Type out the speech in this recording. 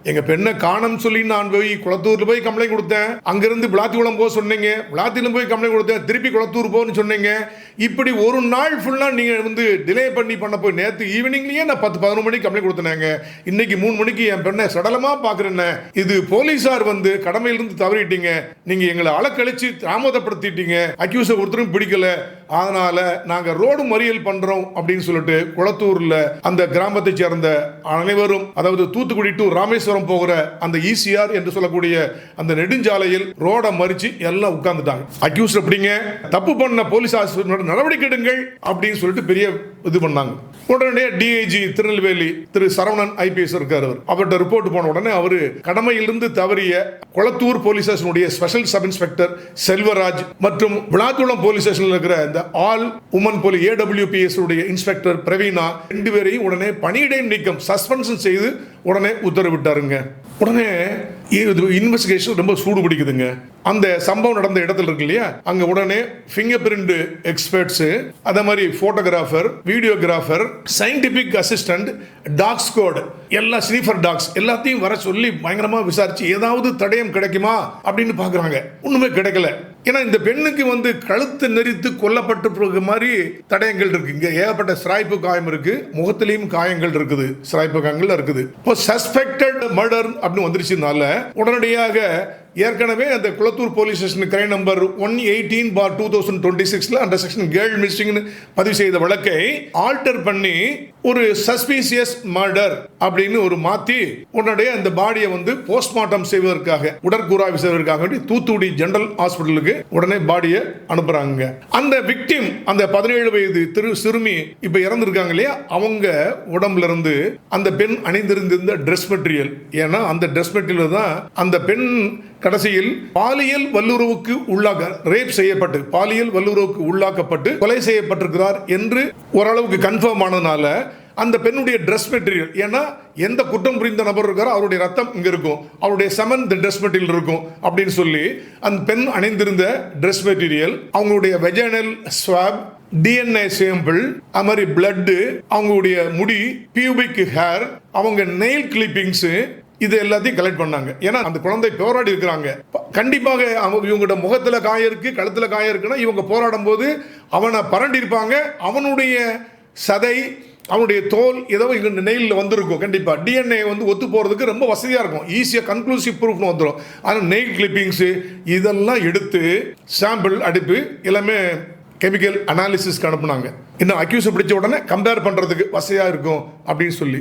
எங்க பெண்ணை காணோம் சொல்லி நான் போய் குளத்தூர்ல போய் கம்ப்ளைண்ட் கொடுத்தேன். அங்கிருந்து விளாத்திக்குளம் போக சொன்னீங்க, விளாத்திலும் போய் கம்ப்ளைண்ட் கொடுத்தேன். திருப்பி குளத்தூர் போன்னு சொன்னீங்க. இப்படி ஒரு நாள் ஃபுல்லா நீங்க டிலே பண்ண போய் நேற்று ஈவினிங்லயே நான் 10-11 மணிக்கு கம்ப்ளைண்ட் கொடுத்தேங்க. இன்னைக்கு 3 மணிக்கு என் பெண்ணை சடலமா பாக்குறேன். இது போலீசார் கடமையிலிருந்து தவறிட்டீங்க. நீங்க எங்களை அலக்கழிச்சு தாமதப்படுத்திட்டீங்க. அக்யூஸை ஒருத்தரும் பிடிக்கல. அதனால நாங்க ரோடு மறியல் பண்றோம் அப்படின்னு சொல்லிட்டு குளத்தூர்ல அந்த கிராமத்தை சேர்ந்த அனைவரும், அதாவது தூத்துக்குடி டு ராமேஸ்வரம் போகிற அந்த ஈசிஆர் என்று சொல்லக்கூடிய அந்த நெடுஞ்சாலையில் ரோட மறிச்சு எல்லாம் உட்கார்ந்துட்டாங்க. அக்யூஸ் அப்படிங்க தப்பு பண்ண போலீஸ் ஆஃபீஸர் நடவடிக்கை எடுங்கள் அப்படின்னு சொல்லிட்டு பெரிய இது பண்ணாங்க. உடனே டிஐஜி திருநெல்வேலி திரு சரவணன் ஐபிஎஸ் இருக்கார். அவர்கிட்ட ரிப்போர்ட் போன உடனே அவரு கடமையிலிருந்து தவறிய குளத்தூர் போலீஸ் ஸ்டேஷனுடைய ஸ்பெஷல் சப் இன்ஸ்பெக்டர் செல்வராஜ் மற்றும் விளாத்திக்குளம் போலீஸ் ஸ்டேஷனில் இருக்கிற இந்த ஆல் உமன் போலீஸ் AWPS உடைய இன்ஸ்பெக்டர் பிரவீனா 2 பேரையும் உடனே பணியிடை நீக்கம் சஸ்பென்ஷன் செய்து உடனே உத்தரவிட்டாருங்க. உடனே இன்வெஸ்டிகேஷன் ரொம்ப சூடு பிடிக்குதுங்க. அந்த சம்பவம் நடந்த இடத்துல இருக்கு இல்லையா, அங்க உடனே ஃபிங்கர் பிரிண்ட் எக்ஸ்பர்ட்ஸ், அதே மாதிரி photographer, videographer, scientific assistant, talk squad, எல்லா ஸ்னீஃபர் டாக்ஸ் எல்லாத்தையும் வர சொல்லி பயங்கரமா விசாரிச்சு ஏதாவது தடயம் கிடைக்குமா அப்படின்னு பாக்குறாங்க. ஒண்ணுமே கிடைக்கல. ஏன்னா இந்த பெண்ணுக்கு கழுத்து நெரித்து கொல்லப்பட்டு மாதிரி தடயங்கள் இருக்கு. இங்க ஏகப்பட்ட சிராய்ப்பு காயம் இருக்கு, முகத்திலையும் காயங்கள் இருக்குது, சிராய்ப்பு காயங்கள் இருக்குது. இப்போ சஸ்பெக்டட் மர்டர் அப்படின்னு வந்துருச்சுனால உடனடியாக ஏற்கனவே அந்த Kulathur police station crime number 118/2026 அந்த செக்ஷன் கேர்ள் மிஸ்ஸிங் பதிவு செய்த வழக்கை ஆல்டர் பண்ணி ஒரு சஸ்பீசியஸ் மர்டர் அப்படின்னு ஒரு மாத்தி உடனடியாக அந்த பாடியை போஸ்ட்மார்ட்டம் செய்வதற்காக, உடற்கூறாய்வு செய்வதற்காக தூத்துக்குடி ஜெனரல் ஹாஸ்பிட்டலுக்கு உடனே பாடியை அனுப்புறாங்க. அந்த விக்டிம், அந்த 17 வயது சிறுமி இப்ப இறந்திருக்காங்க இல்லையா, அவங்க உடம்புல இருந்து அந்த பெண் அணிந்திருந்த ட்ரெஸ் மெட்டீரியல், ஏன்னா அந்த ட்ரெஸ் மெட்டீரியல் தான் அந்த பெண் கடைசியில் பாலியல் வல்லுறவுக்கு ரேப் செய்யப்பட்டு பாலியல் வல்லுறவுக்கு உள்ளாக்கப்பட்டு கொலை செய்யப்பட்டிருக்கிறார் என்று ஓரளவுக்கு கன்ஃபார்ம் ஆனதுனால அந்த பெண்ணுடைய ட்ரெஸ் மெட்டீரியல், ஏன்னா எந்த குற்றம் புரிந்த நபர் இருக்காரோ அவருடைய ரத்தம் இங்க இருக்கும், அவருடைய செமன் இந்த ட்ரெஸ் மெட்டீரியல் இருக்கும் அப்படின்னு சொல்லி அந்த பெண் அணிந்திருந்த ட்ரெஸ் மெட்டீரியல், அவங்களுடைய வெஜைனல் ஸ்வாப், DNA சாம்பிள், அது மாதிரி பிளட், அவங்களுடைய முடி, பியூபிக் ஹேர், அவங்க நெயில் கிளிப்பிங்ஸ், இது எல்லாத்தையும் கலெக்ட் பண்ணாங்க. ஏன்னா அந்த குழந்தை போராடி இருக்கிறாங்க. கண்டிப்பாக இவங்களோட முகத்துல காயம் இருக்கு, கழுத்துல காயம் இருக்குன்னா இவங்க போராடும் போது அவனை பரண்டி இருப்பாங்க. அவனுடைய சதை, அவனுடைய தோல் ஏதோ இங்க நெயிலில் வந்திருக்கும். கண்டிப்பா DNA ஒத்து போறதுக்கு ரொம்ப வசதியா இருக்கும், ஈஸியா கன்க்ளூசிவ் ப்ரூஃப் வந்துடும். ஆனால் நெயில் கிளிப்பிங்ஸ் இதெல்லாம் எடுத்து சாம்பிள் அடிப்பு எல்லாமே கெமிக்கல் அனாலிசிஸ்க்கு அனுப்புனாங்க. இன்னும் அக்யூஸ் பிடிச்ச உடனே கம்பேர் பண்றதுக்கு வசதியா இருக்கும் அப்படின்னு சொல்லி